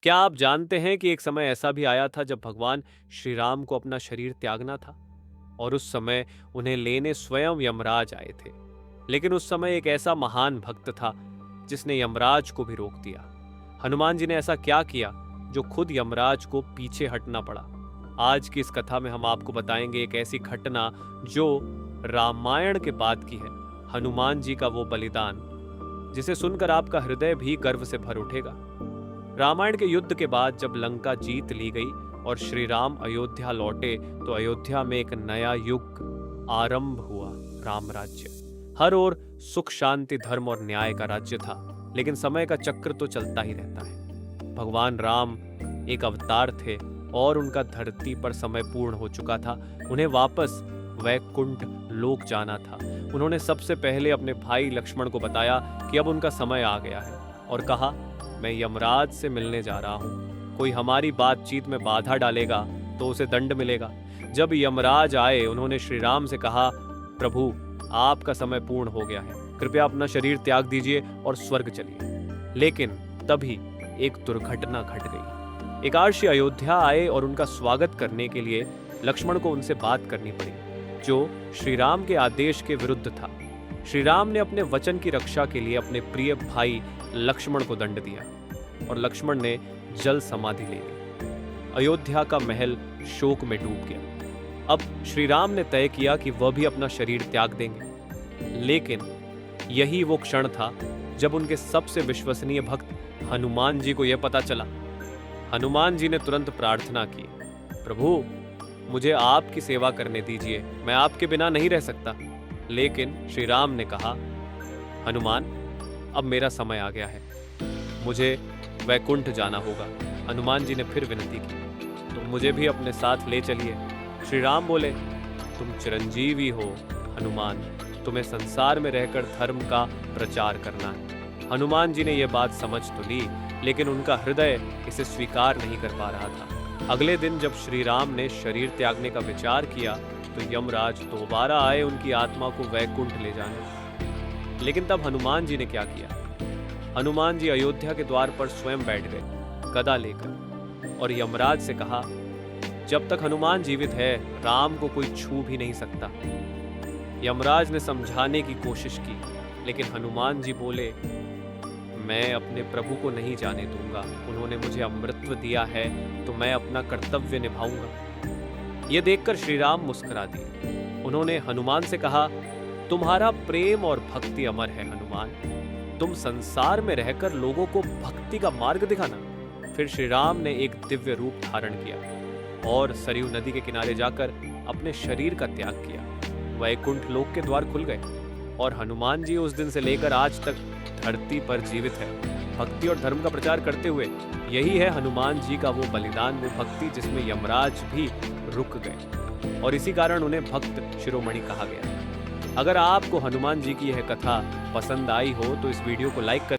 क्या आप जानते हैं कि एक समय ऐसा भी आया था जब भगवान श्री राम को अपना शरीर त्यागना था और उस समय उन्हें लेने स्वयं यमराज आए थे। लेकिन उस समय एक ऐसा महान भक्त था जिसने यमराज को भी रोक दिया। हनुमान जी ने ऐसा क्या किया जो खुद यमराज को पीछे हटना पड़ा? आज की इस कथा में हम आपको बताएंगे एक ऐसी घटना जो रामायण के बाद की है, हनुमान जी का वो बलिदान जिसे सुनकर आपका हृदय भी गर्व से भर उठेगा। रामायण के युद्ध के बाद जब लंका जीत ली गई और श्री राम अयोध्या लौटे तो अयोध्या में एक नया युग आरंभ हुआ। राम राज्य हर ओर सुख शांति धर्म और न्याय का राज्य था। लेकिन समय का चक्र तो चलता ही रहता है। भगवान राम एक अवतार थे और उनका धरती पर समय पूर्ण हो चुका था। उन्हें वापस वैकुंठ लोक जाना था। उन्होंने सबसे पहले अपने भाई लक्ष्मण को बताया कि अब उनका समय आ गया है और कहा, मैं यमराज से मिलने जा रहा हूं। कोई हमारी बातचीत में बाधा डालेगा तो उसे दंड मिलेगा। जब यमराज आए उन्होंने श्री राम से कहा, प्रभु आपका समय पूर्ण हो गया है, कृपया अपना शरीर त्याग दीजिए और स्वर्ग चलिए। लेकिन तभी एक दुर्घटना घट गई। एकादशी अयोध्या आए और उनका स्वागत करने के लिए लक्ष्मण को उनसे बात करनी पड़ी जो श्री राम के आदेश के विरुद्ध था। श्री राम ने अपने वचन की रक्षा के लिए अपने प्रिय भाई लक्ष्मण को दंड दिया और लक्ष्मण ने जल समाधि ले ली। अयोध्या का महल शोक में डूब गया। अब श्री राम ने तय किया कि वह भी अपना शरीर त्याग देंगे। लेकिन यही वो क्षण था जब उनके सबसे विश्वसनीय भक्त हनुमान जी को यह पता चला। हनुमान जी ने तुरंत प्रार्थना की, प्रभु मुझे आपकी सेवा करने दीजिए, मैं आपके बिना नहीं रह सकता। लेकिन श्री राम ने कहा, हनुमान अब मेरा समय आ गया है, मुझे वैकुंठ जाना होगा। हनुमान जी ने फिर विनती की, तो मुझे भी अपने साथ ले चलिए। श्री राम बोले, तुम चिरंजीवी हो हनुमान, तुम्हें संसार में रहकर धर्म का प्रचार करना है। हनुमान जी ने यह बात समझ तो ली, लेकिन उनका हृदय इसे स्वीकार नहीं कर पा रहा था। अगले दिन जब श्री राम ने शरीर त्यागने का विचार किया तो यमराज दोबारा आए उनकी आत्मा को वैकुंठ ले जाने। लेकिन तब हनुमान जी ने क्या किया? हनुमान जी अयोध्या के द्वार पर स्वयं बैठ गए गदा लेकर और यमराज से कहा, जब तक हनुमान जीवित है राम को कोई छू भी नहीं सकता। यमराज ने समझाने की कोशिश की, लेकिन हनुमान जी बोले, मैं अपने प्रभु को नहीं जाने दूंगा। उन्होंने मुझे अमृतत्व दिया है तो मैं अपना कर्तव्य निभाऊंगा। यह देखकर श्री राम मुस्कुरा दिए। उन्होंने हनुमान से कहा, तुम्हारा प्रेम और भक्ति अमर है हनुमान, तुम संसार में रहकर लोगों को भक्ति का मार्ग दिखाना। फिर श्री राम ने एक दिव्य रूप धारण किया और सरयू नदी के किनारे जाकर अपने शरीर का त्याग किया। वैकुंठ लोक के द्वार खुल गए और हनुमान जी उस दिन से लेकर आज तक धरती पर जीवित है, भक्ति और धर्म का प्रचार करते हुए। यही है हनुमान जी का वो बलिदान, वो भक्ति जिसमें यमराज भी रुक गए और इसी कारण उन्हें भक्त शिरोमणि कहा गया। अगर आपको हनुमान जी की यह कथा पसंद आई हो तो इस वीडियो को लाइक कर